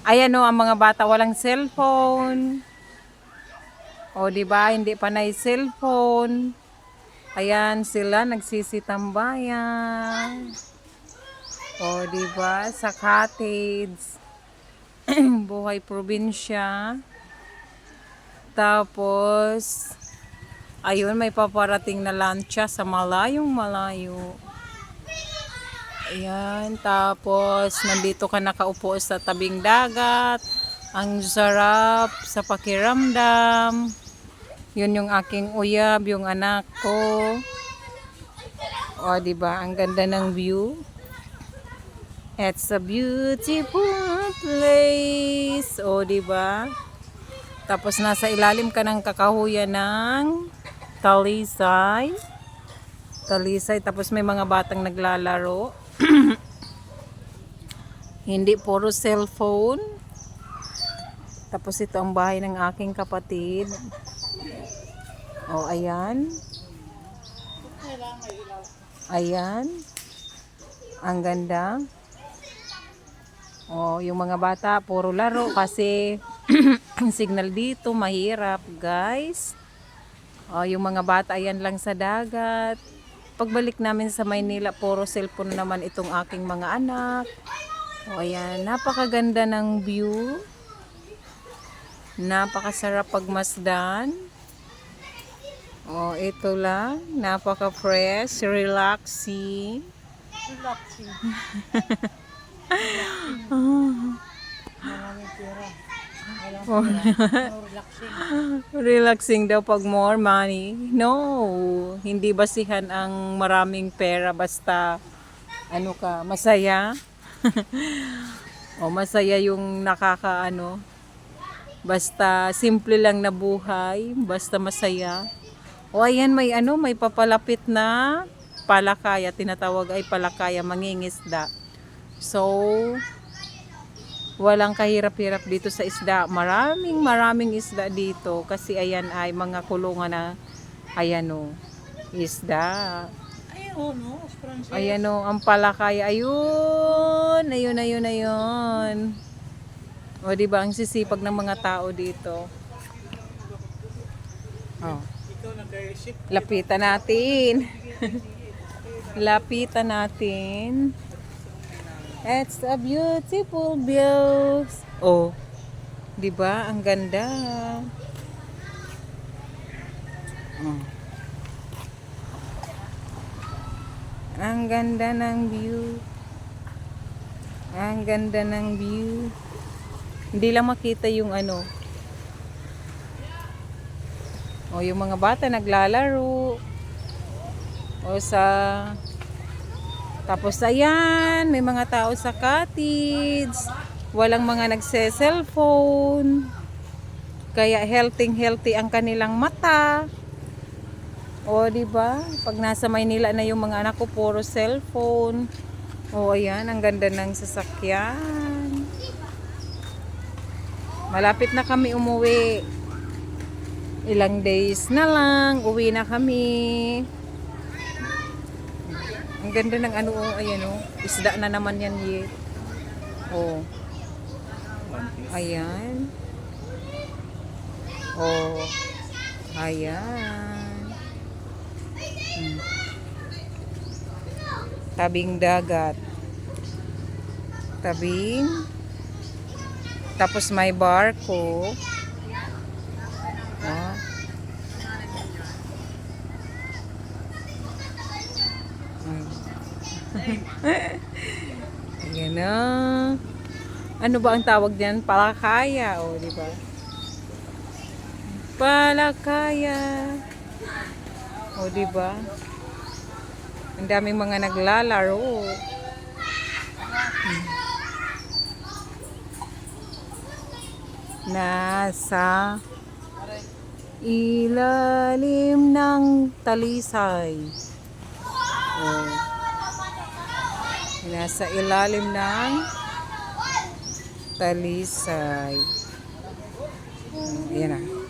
Ayan o, ang mga bata walang cellphone. O, di ba? Hindi pa na cellphone. Ayan sila nagsisitambayan. O, di ba? Sa cottage. Buhay probinsya. Tapos, ayun, may paparating na lancha sa malayong malayo. Ayan, tapos nandito ka nakaupo sa tabing dagat. Ang sarap sa pakiramdam. Yun yung aking uyab, yung anak ko. O, di ba? Ang ganda ng view. It's a beautiful place. O, di ba? Tapos nasa ilalim ka ng kakahuyan ng talisay. Talisay. Tapos may mga batang naglalaro. Hindi puro cellphone. Tapos ito ang bahay ng aking kapatid. O, ayan. Ayan. Ang ganda. O, yung mga bata, puro laro kasi ang signal dito mahirap, guys. O, yung mga bata, ayan lang sa dagat. Pagbalik namin sa Maynila, puro cellphone naman itong aking mga anak. O, ayan. Napakaganda ng view. Napakasarap pagmasdan. O, ito lang. Napaka-fresh, relaxing. Relaxing. Maraming pera. Relaxing. Relaxing daw pag more money. No, hindi basihan ang maraming pera basta ano ka, masaya. O masaya yung nakakaano. Basta simple lang na buhay, basta masaya. O ayan may ano, may papalapit na palakaya, tinatawag ay palakaya, mangingisda. So, walang kahirap-hirap dito sa isda. Maraming isda dito kasi ayan ay mga kulungan na ayan o, isda. Ay, oh no, Francis. Ayan o, ang palakaya. Ayun. O, diba, ang sisipag ng mga tao dito. Oh. Ikaw nag-isip. Lapitan natin. Lapitan natin. It's a beautiful view. Oh, 'di ba? Ang ganda. Oh. Ang ganda ng view. Ang ganda ng view. Hindi lang makita yung ano. O, yung mga bata naglalaro. O sa... Tapos ayan, may mga tao sa cottage. Walang mga nagse-cellphone. Kaya healthy ang kanilang mata. O, di ba? Pag nasa Maynila na yung mga anak ko, puro cellphone. O, ayan, ang ganda ng sasakyan. Malapit na kami umuwi. Ilang days na lang, uwi na kami. Ang ganda ng ano, ayan o. Isda na naman yan, ye. Oh. Ayan. Oh. Ayan. Tabing dagat. Tabing. Tapos may barko. Ah. Ayan na. Ano ba ang tawag diyan? Palakaya, o, di ba? Palakaya. O, di ba? Ang daming mga naglalaro. Nasa ilalim ng talisay. Oh. Nasa ilalim ng talisay. Ayan na.